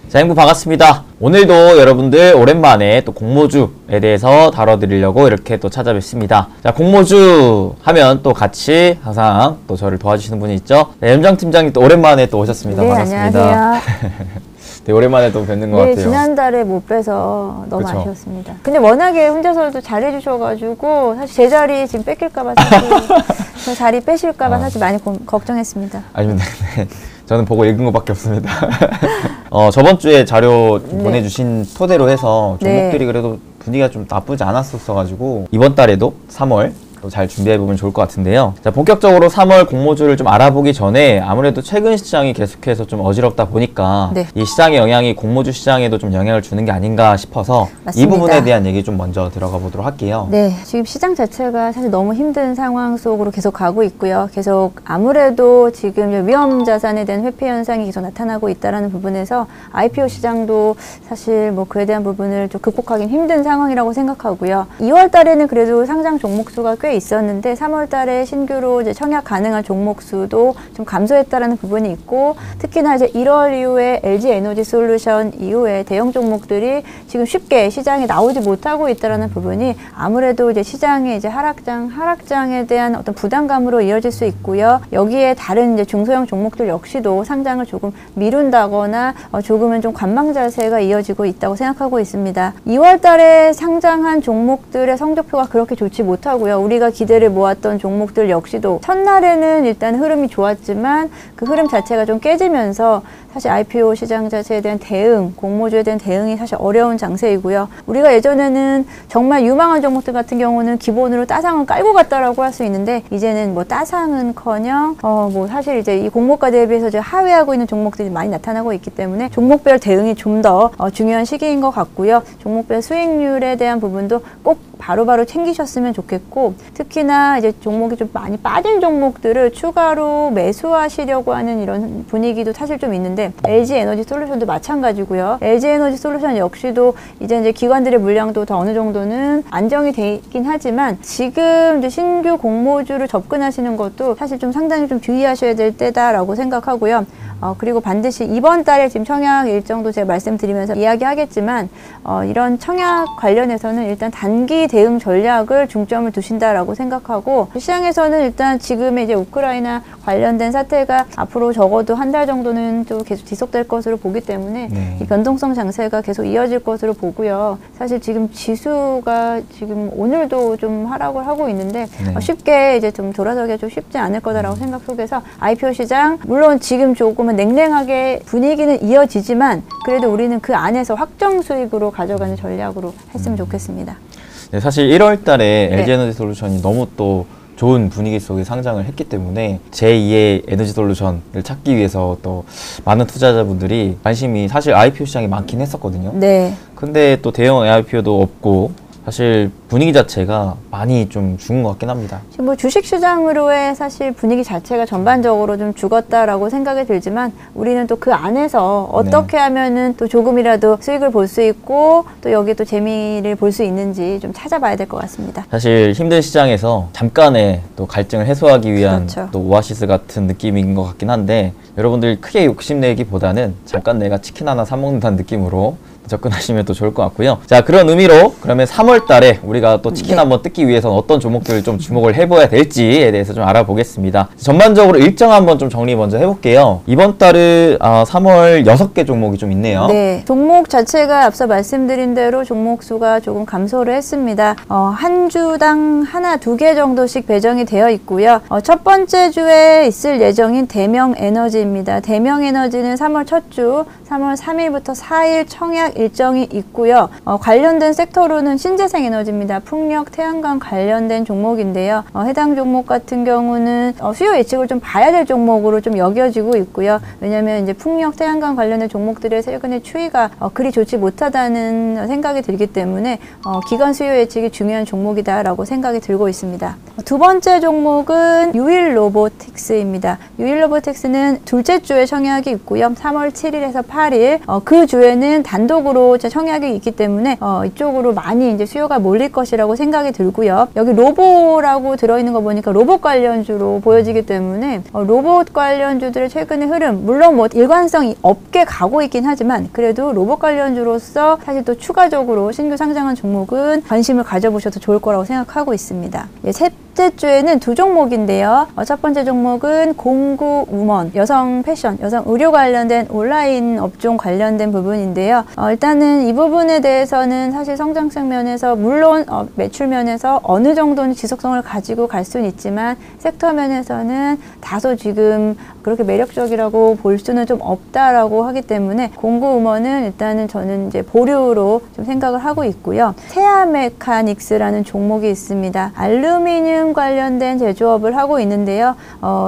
자, 행부 반갑습니다. 오늘도 여러분들 오랜만에 또 공모주에 대해서 다뤄드리려고 이렇게 또 찾아뵙습니다. 자, 공모주 하면 또 같이 항상 또 저를 도와주시는 분이 있죠. 네, 연장 팀장님 또 오랜만에 또 오셨습니다. 네, 반갑습니다. 안녕하세요. 네, 오랜만에 또 뵙는 것 네, 같아요. 지난달에 못 뵈서 너무 그쵸. 아쉬웠습니다. 근데 워낙에 혼자서도 잘해주셔가지고 사실 제 자리 지금 뺏길까봐 사실 저 자리 빼실까봐 사실 많이 걱정했습니다. 아닙니다. 네. 저는 보고 읽은 것밖에 없습니다. 저번 주에 자료 보내주신 토대로 해서 종목들이 그래도 분위기가 좀 나쁘지 않았었어가지고 이번 달에도 3월 또 잘 준비해보면 좋을 것 같은데요. 자, 본격적으로 3월 공모주를 좀 알아보기 전에 아무래도 최근 시장이 계속해서 좀 어지럽다 보니까 이 시장의 영향이 공모주 시장에도 좀 영향을 주는 게 아닌가 싶어서 맞습니다. 이 부분에 대한 얘기 좀 먼저 들어가 보도록 할게요. 네, 지금 시장 자체가 사실 너무 힘든 상황 속으로 계속 가고 있고요. 계속 아무래도 지금 위험 자산에 대한 회피 현상이 계속 나타나고 있다는 부분에서 IPO 시장도 사실 뭐 그에 대한 부분을 좀 극복하기는 힘든 상황이라고 생각하고요. 2월 달에는 그래도 상장 종목 수가 꽤 있었는데 3월 달에 신규로 이제 청약 가능한 종목 수도 좀 감소했다라는 부분이 있고, 특히나 이제 1월 이후에 LG 에너지 솔루션 이후에 대형 종목들이 지금 쉽게 시장에 나오지 못하고 있다라는 부분이 아무래도 이제 시장의 이제 하락장에 대한 어떤 부담감으로 이어질 수 있고요. 여기에 다른 이제 중소형 종목들 역시도 상장을 조금 미룬다거나 조금은 좀 관망 자세가 이어지고 있다고 생각하고 있습니다. 2월 달에 상장한 종목들의 성적표가 그렇게 좋지 못하고요. 우리가 기대를 모았던 종목들 역시도 첫날에는 일단 흐름이 좋았지만 그 흐름 자체가 좀 깨지면서 사실 IPO 시장 자체에 대한 대응, 공모주에 대한 대응이 사실 어려운 장세이고요. 우리가 예전에는 정말 유망한 종목들 같은 경우는 기본으로 따상은 깔고 갔다라고 할 수 있는데, 이제는 뭐 따상은커녕 뭐 사실 이제 이 공모가 대비해서 이제 하회하고 있는 종목들이 많이 나타나고 있기 때문에 종목별 대응이 좀 더 중요한 시기인 것 같고요. 종목별 수익률에 대한 부분도 꼭 바로바로 챙기셨으면 좋겠고, 특히나 이제 종목이 좀 많이 빠진 종목들을 추가로 매수하시려고 하는 이런 분위기도 사실 좀 있는데, LG 에너지 솔루션도 마찬가지고요. LG 에너지 솔루션 역시도 이제 기관들의 물량도 더 어느 정도는 안정이 돼 있긴 하지만, 지금 이제 신규 공모주를 접근하시는 것도 사실 좀 상당히 좀 주의하셔야 될 때다라고 생각하고요. 그리고 반드시 이번 달에 지금 청약 일정도 제가 말씀드리면서 이야기하겠지만, 이런 청약 관련해서는 일단 단기 대응 전략을 중점을 두신다라고 생각하고, 시장에서는 일단 지금의 이제 우크라이나 관련된 사태가 앞으로 적어도 한 달 정도는 또 계속 지속될 것으로 보기 때문에 이 변동성 장세가 계속 이어질 것으로 보고요. 사실 지금 지수가 지금 오늘도 좀 하락을 하고 있는데 쉽게 이제 좀 돌아서기가 좀 쉽지 않을 거다라고 생각 속에서 IPO 시장, 물론 지금 조금은 냉랭하게 분위기는 이어지지만 그래도 우리는 그 안에서 확정 수익으로 가져가는 전략으로 했으면 좋겠습니다. 네, 사실 1월 달에 LG 에너지 솔루션이 너무 또 좋은 분위기 속에 상장을 했기 때문에 제2의 에너지 솔루션을 찾기 위해서 또 많은 투자자분들이 관심이 사실 IPO 시장에 많긴 했었거든요. 네. 근데 또 대형 IPO도 없고 사실 분위기 자체가 많이 좀 죽은 것 같긴 합니다. 지금 뭐 주식 시장으로의 사실 분위기 자체가 전반적으로 좀 죽었다라고 생각이 들지만, 우리는 또 그 안에서 어떻게 하면은 또 조금이라도 수익을 볼 수 있고 또 여기에 또 재미를 볼 수 있는지 좀 찾아봐야 될 것 같습니다. 사실 힘든 시장에서 잠깐의 또 갈증을 해소하기 위한 또 오아시스 같은 느낌인 것 같긴 한데, 여러분들 크게 욕심내기보다는 잠깐 내가 치킨 하나 사 먹는다는 느낌으로 접근하시면 또 좋을 것 같고요. 자, 그런 의미로 그러면 3월 달에 우리가 또 치킨 한번 뜯기 위해서는 어떤 종목들을 좀 주목을 해봐야 될지에 대해서 좀 알아보겠습니다. 전반적으로 일정 한번 좀 정리 먼저 해볼게요. 이번 달은 3월 6개 종목이 좀 있네요. 네, 종목 자체가 앞서 말씀드린 대로 종목 수가 조금 감소를 했습니다. 한 주당 하나, 2개 정도씩 배정이 되어 있고요. 첫 번째 주에 있을 예정인 대명에너지입니다. 대명에너지는 3월 첫 주, 3월 3일부터 4일 청약 일정이 있고요. 관련된 섹터로는 신재생 에너지입니다. 풍력, 태양광 관련된 종목인데요. 해당 종목 같은 경우는 수요 예측을 좀 봐야 될 종목으로 좀 여겨지고 있고요. 왜냐하면 이제 풍력, 태양광 관련된 종목들의 최근의 추이가 그리 좋지 못하다는 생각이 들기 때문에 기관 수요 예측이 중요한 종목이다라고 생각이 들고 있습니다. 두 번째 종목은 유일로보틱스입니다. 유일로보틱스는 둘째 주에 청약이 있고요. 3월 7일에서 8일 그 주에는 단독으로 청약이 있기 때문에 이쪽으로 많이 이제 수요가 몰릴 것이라고 생각이 들고요. 여기 로보라고 들어있는 거 보니까 로봇 관련주로 보여지기 때문에 로봇 관련주들의 최근의 흐름, 물론 뭐 일관성이 없게 가고 있긴 하지만 그래도 로봇 관련주로서 사실 또 추가적으로 신규 상장한 종목은 관심을 가져보셔도 좋을 거라고 생각하고 있습니다. 셋째 주에는 두 종목인데요. 첫 번째 종목은 공구우먼, 여성 패션, 여성 의료 관련된 온라인 업종 관련된 부분인데요. 일단은 이 부분에 대해서는 사실 성장성 면에서 물론 매출 면에서 어느 정도는 지속성을 가지고 갈 수는 있지만 섹터 면에서는 다소 지금 그렇게 매력적이라고 볼 수는 좀 없다라고 하기 때문에 공구우먼은 일단은 저는 이제 보류로 좀 생각을 하고 있고요. 세아메카닉스라는 종목이 있습니다. 알루미늄 관련된 제조업을 하고 있는데요.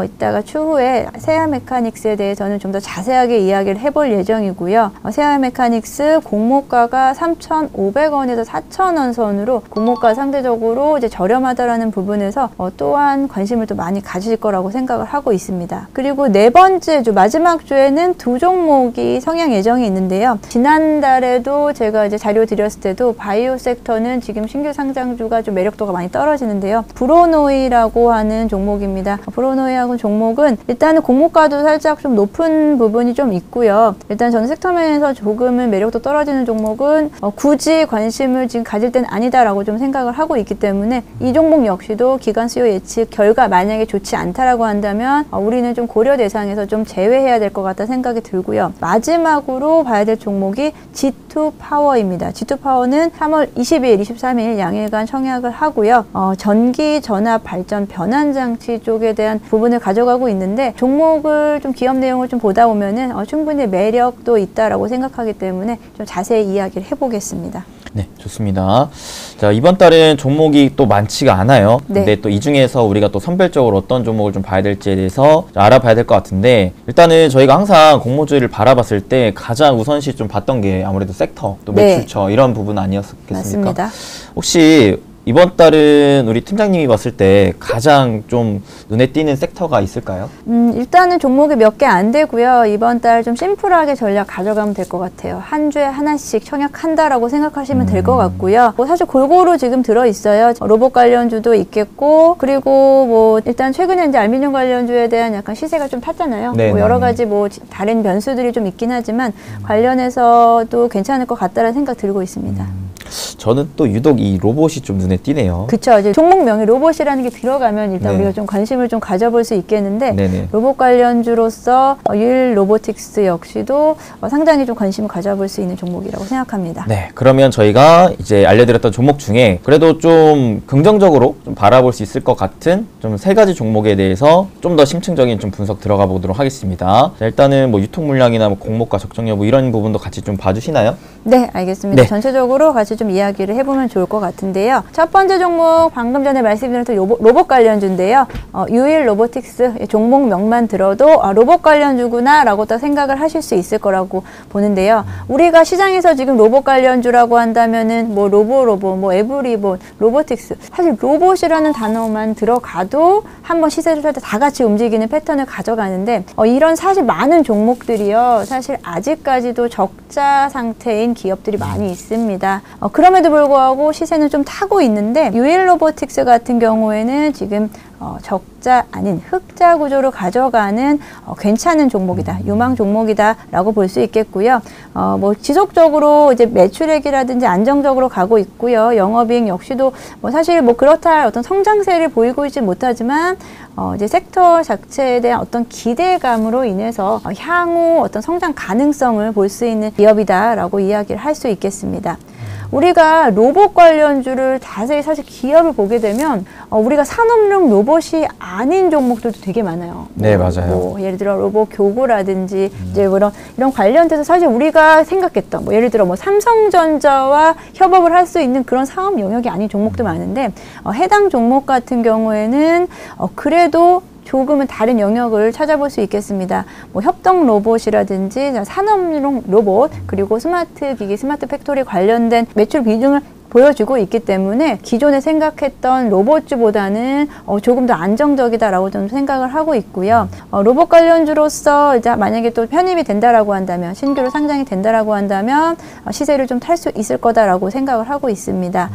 이따가 추후에 세아메카닉스에 대해서는 좀 더 자세하게 이야기를 해볼 예정이고요. 세아메카닉스 공모가가 3,500원에서 4,000원 선으로 공모가 상대적으로 이제 저렴하다라는 부분에서 또한 관심을 또 많이 가지실 거라고 생각을 하고 있습니다. 그리고 네 번째 주, 마지막 주에는 두 종목이 성향 예정이 있는데요. 지난달에도 제가 이제 자료 드렸을 때도 바이오 섹터는 지금 신규 상장주가 좀 매력도가 많이 떨어지는데요. 브로노이라고 하는 종목입니다. 브로노이하고 종목은 일단은 공모가도 살짝 좀 높은 부분이 좀 있고요. 일단 저는 섹터면에서 조금은 매력도 떨어지는 종목은 굳이 관심을 지금 가질 땐 아니다라고 좀 생각을 하고 있기 때문에 이 종목 역시도 기관 수요 예측 결과 만약에 좋지 않다라고 한다면 우리는 좀 고려 대상에서 좀 제외해야 될 것 같다 생각이 들고요. 마지막으로 봐야 될 종목이 G2파워입니다. G2파워는 3월 20일, 23일 양일간 청약을 하고요. 전기, 전압, 발전, 변환장치 쪽에 대한 부분을 가져가고 있는데 종목을 좀 기업 내용을 좀 보다 보면은 충분히 매력도 있다라고 생각하기 때문에 좀 자세히 이야기를 해보겠습니다. 네, 좋습니다. 자, 이번 달은 종목이 또 많지가 않아요. 네. 근데 또 이 중에서 우리가 또 선별적으로 어떤 종목을 좀 봐야 될지에 대해서 알아봐야 될 것 같은데, 일단은 저희가 항상 공모주를 바라봤을 때 가장 우선시 좀 봤던 게 아무래도 섹터, 또 매출처, 네. 이런 부분 아니었겠습니까? 맞습니다. 혹시 이번 달은 우리 팀장님이 봤을 때 가장 좀 눈에 띄는 섹터가 있을까요? 일단은 종목이 몇 개 안 되고요. 이번 달 좀 심플하게 전략 가져가면 될 것 같아요. 한 주에 하나씩 청약한다라고 생각하시면 될 것 같고요. 사실 골고루 지금 들어있어요. 로봇 관련주도 있겠고, 그리고 뭐 일단 최근에 이제 알루미늄 관련주에 대한 약간 시세가 좀 탔잖아요. 뭐 여러 가지 뭐 다른 변수들이 좀 있긴 하지만 관련해서도 괜찮을 것 같다라는 생각 들고 있습니다. 저는 또 유독 이 로봇이 좀 눈에 띄네요. 그쵸. 이제 종목명이 로봇이라는 게 들어가면 일단 네. 우리가 좀 관심을 좀 가져볼 수 있겠는데, 네네. 로봇 관련주로서 유일 로보틱스 역시도 상당히 좀 관심을 가져볼 수 있는 종목이라고 생각합니다. 네, 그러면 저희가 이제 알려드렸던 종목 중에 그래도 좀 긍정적으로 좀 바라볼 수 있을 것 같은 좀 세 가지 종목에 대해서 좀 더 심층적인 좀 분석 들어가 보도록 하겠습니다. 자, 일단은 뭐 유통 물량이나 뭐 공모가 적정 여부 이런 부분도 같이 좀 봐주시나요? 네, 알겠습니다. 네. 전체적으로 같이 좀 이야기를 해보면 좋을 것 같은데요. 첫 번째 종목, 방금 전에 말씀드렸던 로봇 관련주인데요. 유일 로보틱스 종목명만 들어도 로봇 관련주구나 라고 딱 생각을 하실 수 있을 거라고 보는데요. 우리가 시장에서 지금 로봇 관련주라고 한다면은 뭐 로봇, 뭐 에브리본, 로보틱스, 사실 로봇이라는 단어만 들어가도 한번 시세를 살 때 다 같이 움직이는 패턴을 가져가는데, 이런 사실 많은 종목들이요, 사실 아직까지도 적자 상태인 기업들이 많이 있습니다. 그럼에도 불구하고 시세는 좀 타고 있는데, 유일 로보틱스 같은 경우에는 지금 적자 아닌 흑자 구조로 가져가는 괜찮은 종목이다, 유망 종목이다 라고 볼 수 있겠고요. 뭐 지속적으로 이제 매출액이라든지 안정적으로 가고 있고요. 영업이익 역시도 뭐 사실 뭐 그렇다 할 어떤 성장세를 보이고 있지 못하지만 이제 섹터 자체에 대한 어떤 기대감으로 인해서 향후 어떤 성장 가능성을 볼 수 있는 기업이다 라고 이야기를 할 수 있겠습니다. 우리가 로봇 관련주를 자세히 사실 기업을 보게 되면 우리가 산업용 로봇이 아닌 종목들도 되게 많아요. 네, 맞아요. 뭐 예를 들어 로봇 교구라든지 이제 이런 관련돼서 사실 우리가 생각했던 뭐 예를 들어 뭐 삼성전자와 협업을 할 수 있는 그런 사업 영역이 아닌 종목도 많은데 해당 종목 같은 경우에는 그래도 조금은 다른 영역을 찾아볼 수 있겠습니다. 뭐 협동 로봇이라든지 산업용 로봇, 그리고 스마트 기기, 스마트 팩토리 관련된 매출 비중을 보여주고 있기 때문에 기존에 생각했던 로봇주보다는 조금 더 안정적이다라고 좀 생각을 하고 있고요. 로봇 관련주로서 이제 만약에 또 편입이 된다라고 한다면, 신규로 상장이 된다라고 한다면 시세를 좀 탈 수 있을 거다라고 생각을 하고 있습니다.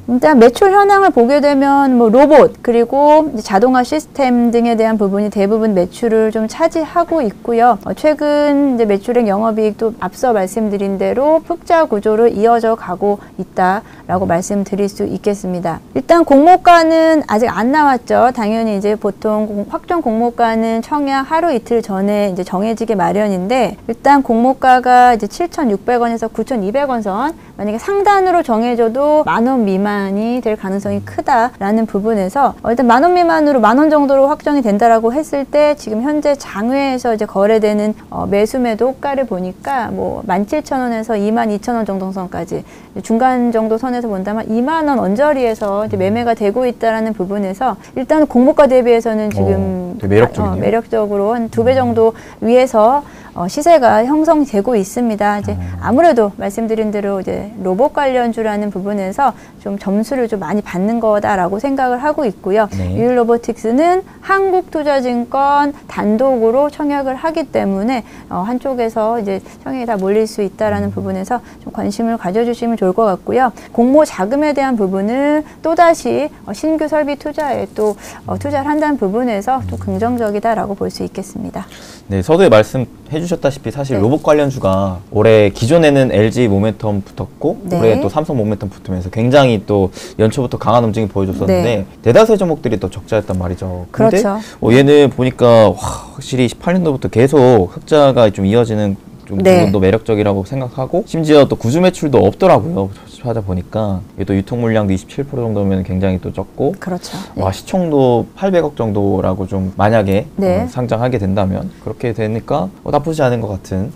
일단 매출 현황을 보게 되면 뭐 로봇 그리고 이제 자동화 시스템 등에 대한 부분이 대부분 매출을 좀 차지하고 있고요. 최근 이제 매출액 영업이익도 앞서 말씀드린 대로 흑자 구조로 이어져 가고 있다라고 말씀드릴 수 있겠습니다. 일단 공모가는 아직 안 나왔죠. 당연히 이제 보통 확정 공모가는 청약 하루 이틀 전에 이제 정해지게 마련인데, 일단 공모가가 이제 7,600원에서 9,200원 선, 만약에 상단으로 정해져도 10,000원 미만이 될 가능성이 크다라는 부분에서 일단 10,000원 미만으로 10,000원 정도로 확정이 된다라고 했을 때, 지금 현재 장외에서 이제 거래되는 매수매도 호가를 보니까 뭐 17,000원에서 22,000원 정도 선까지, 중간 정도 선에서 본다면 20,000원 언저리에서 이제 매매가 되고 있다라는 부분에서 일단 공모가 대비해서는 지금 매력적으로 한 2배 정도 위에서 시세가 형성되고 있습니다. 이제 아무래도 말씀드린 대로 이제 로봇 관련주라는 부분에서 좀 점수를 좀 많이 받는 거다라고 생각을 하고 있고요. 네. 유일로보틱스는 한국투자증권 단독으로 청약을 하기 때문에 한쪽에서 이제 청약이 다 몰릴 수 있다라는 부분에서 좀 관심을 가져주시면 좋을 것 같고요. 공모 자금에 대한 부분을 또다시 신규 설비 투자에 또 투자를 한다는 부분에서 또 긍정적이다라고 볼 수 있겠습니다. 네, 서두에 말씀해 주셨다시피 사실 네. 로봇 관련주가 올해 기존에는 LG 모멘텀 붙었고 네. 올해 또 삼성 모멘텀 붙으면서 굉장히 또 연초부터 강한 움직임 보여줬었는데 네. 대다수의 종목들이 또 적자였단 말이죠. 근데 그렇죠. 얘는 보니까 확실히 18년도부터 계속 흑자가 좀 이어지는 좀 네. 부분도 매력적이라고 생각하고, 심지어 또 구주 매출도 없더라고요. 찾아보니까 이게 또 유통 물량도 27% 정도면 굉장히 또 적고, 그렇죠. 네. 와, 시총도 800억 정도라고 좀 만약에 네. 상장하게 된다면 그렇게 되니까 나쁘지 않은 것 같은,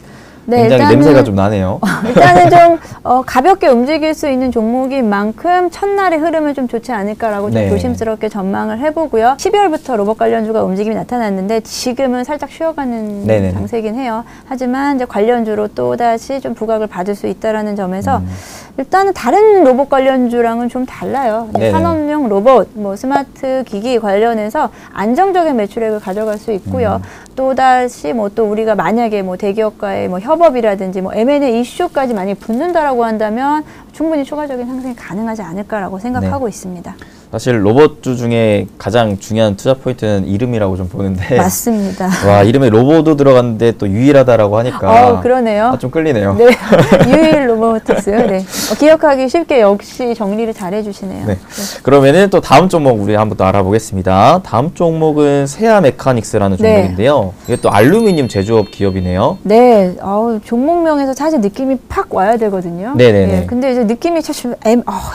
네, 굉장히 일단은, 냄새가 좀 나네요. 일단은 좀 가볍게 움직일 수 있는 종목인 만큼 첫날의 흐름은 좀 좋지 않을까라고 좀 네. 조심스럽게 전망을 해보고요. 12월부터 로봇 관련주가 움직임이 나타났는데 지금은 살짝 쉬어가는 네네네. 장세긴 해요. 하지만 이제 관련주로 또 다시 좀 부각을 받을 수 있다라는 점에서 일단은 다른 로봇 관련주랑은 좀 달라요. 산업용 로봇, 뭐 스마트 기기 관련해서 안정적인 매출액을 가져갈 수 있고요. 또 다시 뭐 또 우리가 만약에 뭐 대기업과의 뭐 협업이라든지 뭐 M&A 이슈까지 만약에 붙는다라고 한다면 충분히 추가적인 상승이 가능하지 않을까라고 생각하고 있습니다. 사실 로봇주 중에 가장 중요한 투자 포인트는 이름이라고 좀 보는데, 맞습니다. 와, 이름에 로봇도 들어갔는데 또 유일하다라고 하니까 그러네요. 좀 끌리네요. 네, 유일 로보틱스. 네. 기억하기 쉽게 역시 정리를 잘 해주시네요. 네. 그러면은 또 다음 종목 우리 한번 또 알아보겠습니다. 다음 종목은 세아 메카닉스라는 종목인데요. 이게 또 알루미늄 제조업 기업이네요. 네, 종목명에서 사실 느낌이 팍 와야 되거든요. 네네네. 네, 근데 이제 느낌이 사실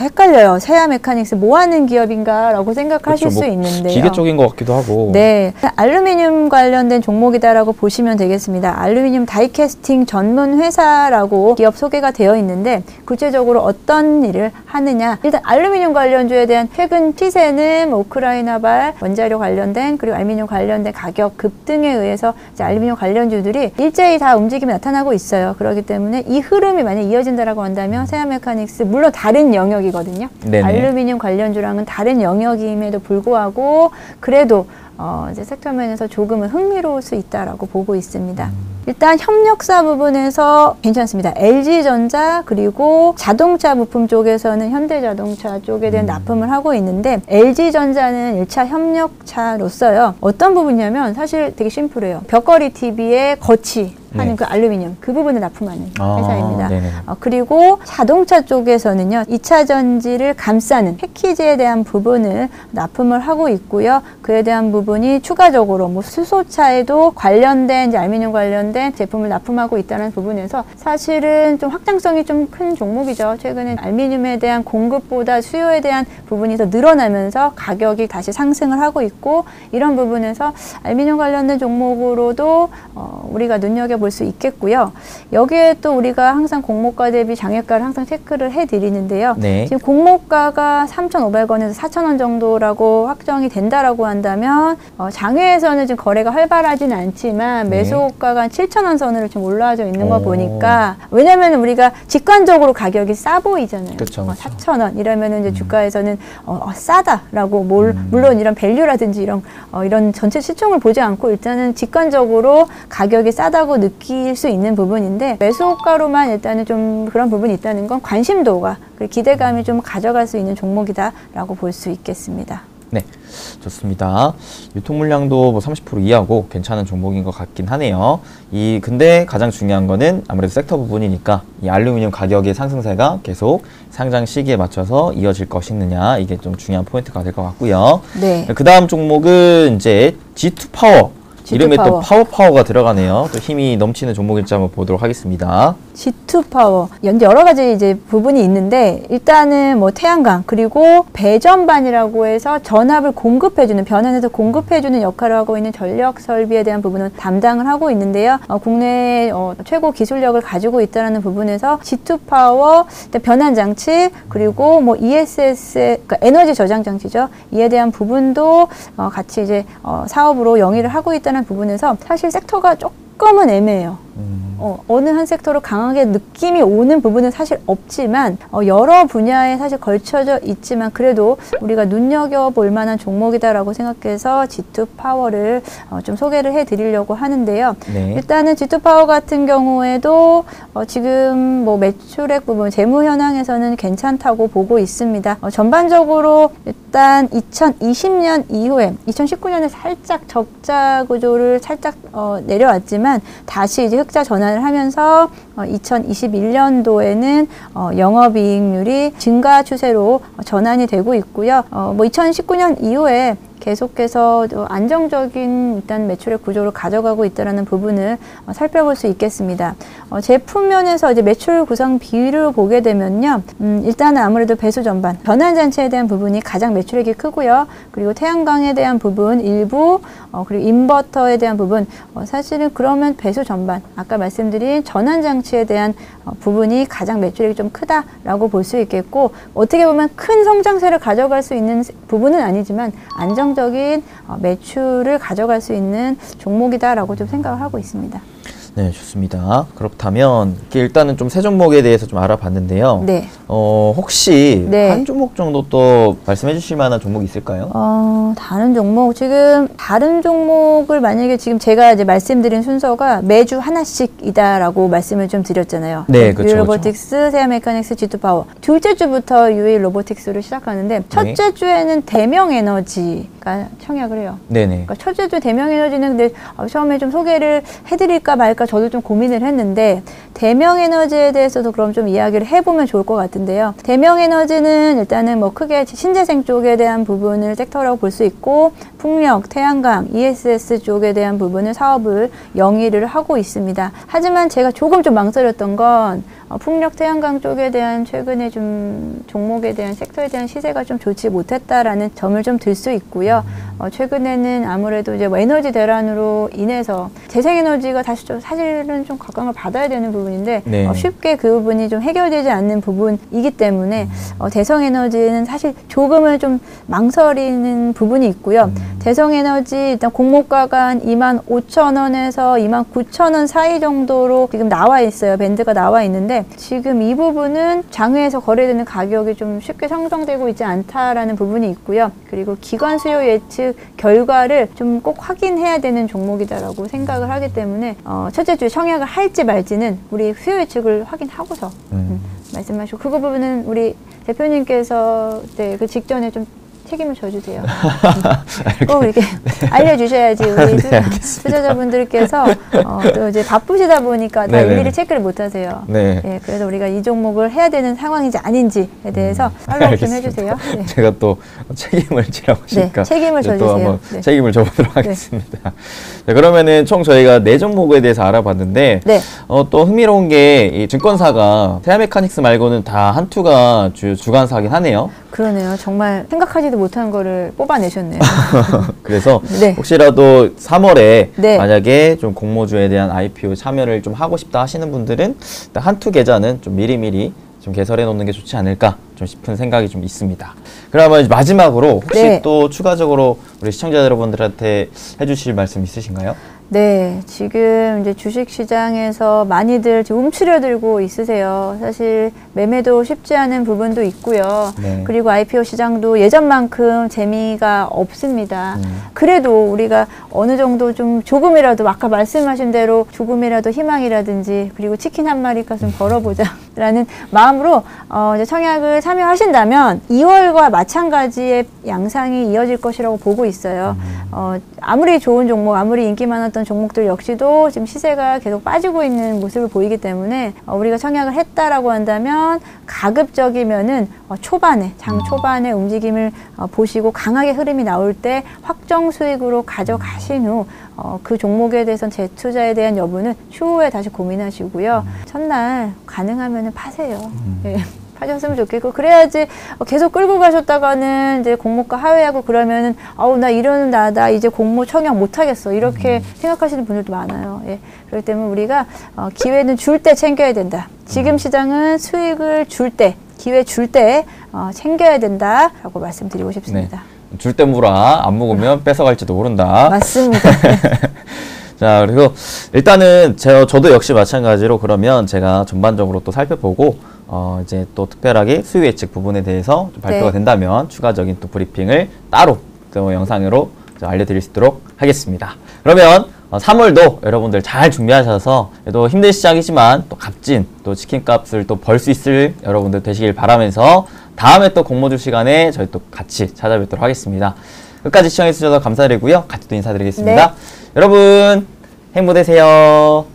헷갈려요. 세아 메카닉스 뭐 하는 기업인가라고 생각하실 그렇죠, 수 있는데요. 기계 쪽인 것 같기도 하고. 네, 알루미늄 관련된 종목이다라고 보시면 되겠습니다. 알루미늄 다이캐스팅 전문 회사라고 기업 소개가 되어 있는데, 구체적으로 어떤 일을 하느냐. 일단 알루미늄 관련주에 대한 최근 시세는 우크라이나발 원자료 관련된, 그리고 알루미늄 관련된 가격 급등에 의해서 이제 알루미늄 관련주들이 일제히 다 움직임이 나타나고 있어요. 그렇기 때문에 이 흐름이 만약 이어진다라고 한다면 세아메카닉스, 물론 다른 영역이거든요. 네네. 알루미늄 관련주랑은 다른 영역임에도 불구하고 그래도 이제 섹터 면에서 조금은 흥미로울 수 있다라고 보고 있습니다. 일단 협력사 부분에서 괜찮습니다. LG전자 그리고 자동차 부품 쪽에서는 현대자동차 쪽에 대한 납품을 하고 있는데, LG전자는 1차 협력차로서요. 어떤 부분이냐면 사실 되게 심플해요. 벽걸이 TV에 거치 하는 그 알루미늄, 그 부분을 납품하는 회사입니다. 그리고 자동차 쪽에서는요, 2차 전지를 감싸는 패키지에 대한 부분을 납품을 하고 있고요. 그에 대한 부분이 추가적으로 뭐 수소차에도 관련된 이제 알루미늄 관련된 제품을 납품하고 있다는 부분에서 사실은 좀 확장성이 좀 큰 종목이죠. 최근에 알루미늄에 대한 공급보다 수요에 대한 부분이 더 늘어나면서 가격이 다시 상승을 하고 있고, 이런 부분에서 알루미늄 관련된 종목으로도 우리가 눈여겨 살펴볼 수 있겠고요. 여기에 또 우리가 항상 공모가 대비 장외가를 항상 체크를 해드리는데요. 네. 지금 공모가가 3,500원에서 4,000원 정도라고 확정이 된다라고 한다면 장외에서는 지금 거래가 활발하지는 않지만 매수가가 한 7,000원 선으로 지금 올라와져 있는 거 보니까 왜냐면 우리가 직관적으로 가격이 싸 보이잖아요. 그쵸, 그쵸. 4,000원 이러면은 이제 주가에서는 싸다라고 물론 이런 밸류라든지 이런 전체 시총을 보지 않고 일단은 직관적으로 가격이 싸다고 느낄 수 있는 부분인데 매수가로만 일단은 좀 그런 부분이 있다는 건 관심도가 그리고 기대감이 좀 가져갈 수 있는 종목이다라고 볼 수 있겠습니다. 네, 좋습니다. 유통 물량도 뭐 30% 이하고 괜찮은 종목인 것 같긴 하네요. 근데 가장 중요한 거는 아무래도 섹터 부분이니까 이 알루미늄 가격의 상승세가 계속 상장 시기에 맞춰서 이어질 것이느냐 이게 좀 중요한 포인트가 될 것 같고요. 네. 그 다음 종목은 이제 G2 파워. 이름에 또 파워가 들어가네요. 또 힘이 넘치는 종목일지 한번 보도록 하겠습니다. G2 파워. 여러 가지 이제 부분이 있는데 일단은 뭐 태양광 그리고 배전반이라고 해서 전압을 공급해주는 변환해서 공급해주는 역할을 하고 있는 전력 설비에 대한 부분은 담당을 하고 있는데요. 국내 최고 기술력을 가지고 있다는 부분에서 G2 파워 변환 장치 그리고 뭐 ESS 그러니까 에너지 저장 장치죠. 이에 대한 부분도 같이 이제 사업으로 영위를 하고 있다는 부분에서 사실 섹터가 조금은 애매해요. 어느 한 섹터로 강하게 느낌이 오는 부분은 사실 없지만 여러 분야에 사실 걸쳐져 있지만 그래도 우리가 눈여겨볼 만한 종목이다라고 생각해서 G2 파워를 좀 소개를 해드리려고 하는데요. 네. 일단은 G2 파워 같은 경우에도 지금 뭐 매출액 부분 재무 현황에서는 괜찮다고 보고 있습니다. 전반적으로 일단 2020년 이후에 2019년에 살짝 적자 구조를 살짝 내려왔지만 다시 이제 흑자 전환을 하면서 2021년도에는 영업이익률이 증가 추세로 전환이 되고 있고요. 뭐 2019년 이후에 계속해서 안정적인 일단 매출의 구조를 가져가고 있다는 부분을 살펴볼 수 있겠습니다. 제품 면에서 이제 매출 구성 비율을 보게 되면요. 일단은 아무래도 배수 전반, 변환장치에 대한 부분이 가장 매출액이 크고요. 그리고 태양광에 대한 부분 일부, 그리고 인버터에 대한 부분, 사실은 그러면 배수 전반, 아까 말씀드린 전환장치에 대한 부분이 가장 매출액이 좀 크다라고 볼 수 있겠고, 어떻게 보면 큰 성장세를 가져갈 수 있는 부분은 아니지만 안정적인 매출을 가져갈 수 있는 종목이다라고 좀 생각을 하고 있습니다. 네, 좋습니다. 그렇다면 일단은 좀 세 종목에 대해서 좀 알아봤는데요. 네. 혹시 네. 한 종목 정도 또 말씀해 주실 만한 종목이 있을까요? 다른 종목, 지금 다른 종목을 만약에 지금 제가 이제 말씀드린 순서가 매주 하나씩이다라고 말씀을 좀 드렸잖아요. 네, 그렇죠. UA 로보틱스, 세아 메카닉스, G2 파워. 둘째 주부터 UA 로보틱스를 시작하는데 첫째 주에는 대명 에너지가 청약을 해요. 네네. 그러니까 첫째 주 대명 에너지는 근데 처음에 좀 소개를 해드릴까 말까 저도 좀 고민을 했는데 대명 에너지에 대해서도 그럼 좀 이야기를 해보면 좋을 것 같은데요. 대명 에너지는 일단은 뭐 크게 신재생 쪽에 대한 부분을 섹터라고 볼 수 있고 풍력, 태양광, ESS 쪽에 대한 부분을 사업을 영위를 하고 있습니다. 하지만 제가 조금 좀 망설였던 건 풍력, 태양광 쪽에 대한 최근에 좀 종목에 대한 섹터에 대한 시세가 좀 좋지 못했다라는 점을 좀 들 수 있고요. 최근에는 아무래도 이제 뭐 에너지 대란으로 인해서 재생에너지가 다시 좀 사실은 좀 각광을 받아야 되는 부분인데 네. 쉽게 그 부분이 좀 해결되지 않는 부분이기 때문에 대성에너지는 사실 조금은 좀 망설이는 부분이 있고요. 대성에너지 일단 공모가가 한 25,000원에서 29,000원 사이 정도로 지금 나와 있어요. 밴드가 나와 있는데 지금 이 부분은 장외에서 거래되는 가격이 좀 쉽게 형성되고 있지 않다라는 부분이 있고요. 그리고 기관 수요 예측 결과를 좀 꼭 확인해야 되는 종목이다라고 생각을 하기 때문에 첫째 주에 청약을 할지 말지는 우리 수요 예측을 확인하고서 말씀하시고 그 부분은 우리 대표님께서 그 직전에 좀 책임을 져주세요. 꼭 이렇게 알려주셔야지 우리 투자자분들께서 또 이제 바쁘시다 보니까 다 일일이 체크를 못하세요. 네. 네, 그래서 우리가 이 종목을 해야 되는 상황인지 아닌지에 대해서 팔로우 좀 해주세요. 네. 제가 또 책임을 지라고 하시니까 네, 책임을 져주세요. 또 한번 네. 책임을 져보도록 하겠습니다. 네, 그러면은 총 저희가 4종목에 대해서 알아봤는데 네. 또 흥미로운 게 이 증권사가 세아 메카닉스 말고는 다 한투가 주간사긴 하네요. 그러네요. 정말 생각하지도 못한 거를 뽑아내셨네요. 그래서 네. 혹시라도 3월에 네. 만약에 좀 공모주에 대한 IPO 참여를 좀 하고 싶다 하시는 분들은 한투 계좌는 좀 미리미리 좀 개설해 놓는 게 좋지 않을까 좀 싶은 생각이 좀 있습니다. 그러면 마지막으로 혹시 네. 또 추가적으로 우리 시청자 여러분들한테 해주실 말씀 있으신가요? 네, 지금 이제 주식시장에서 많이들 지금 움츠려들고 있으세요. 사실 매매도 쉽지 않은 부분도 있고요. 네. 그리고 IPO 시장도 예전만큼 재미가 없습니다. 그래도 우리가 어느 정도 좀 조금이라도 아까 말씀하신 대로 조금이라도 희망이라든지 그리고 치킨 한 마리 값은 벌어보자라는 마음으로 이제 청약을 참여하신다면 2월과 마찬가지의 양상이 이어질 것이라고 보고 있어요. 아무리 좋은 종목, 아무리 인기 많았던 종목들 역시도 지금 시세가 계속 빠지고 있는 모습을 보이기 때문에 우리가 청약을 했다라고 한다면 가급적이면은 초반에 장 초반에 움직임을 보시고 강하게 흐름이 나올 때 확정 수익으로 가져가신 후 그 종목에 대해서는 재투자에 대한 여부는 추후에 다시 고민하시고요. 첫날 가능하면은 파세요. 네. 파셨으면 좋겠고 그래야지 계속 끌고 가셨다가는 이제 공모가 하회하고 그러면은 나 이러는 나 이제 공모 청약 못 하겠어 이렇게 생각하시는 분들도 많아요. 예. 그렇기 때문에 우리가 기회는 줄 때 챙겨야 된다. 지금 시장은 수익을 줄 때 기회 줄 때 챙겨야 된다라고 말씀드리고 싶습니다. 네. 줄 때 물어 안 먹으면 뺏어갈지도 모른다. 맞습니다. 자, 그리고 일단은 저도 역시 마찬가지로 그러면 제가 전반적으로 또 살펴보고 이제 또 특별하게 수요 예측 부분에 대해서 좀 발표가 네. 된다면 추가적인 또 브리핑을 따로 또 영상으로 알려드릴 수 있도록 하겠습니다. 그러면 3월도 여러분들 잘 준비하셔서 또 힘든 시장이지만 또 값진 또 치킨값을 또 벌 수 있을 여러분들 되시길 바라면서 다음에 또 공모주 시간에 저희 또 같이 찾아뵙도록 하겠습니다. 끝까지 시청해 주셔서 감사드리고요. 같이 또 인사드리겠습니다. 네. 여러분 행복 되세요.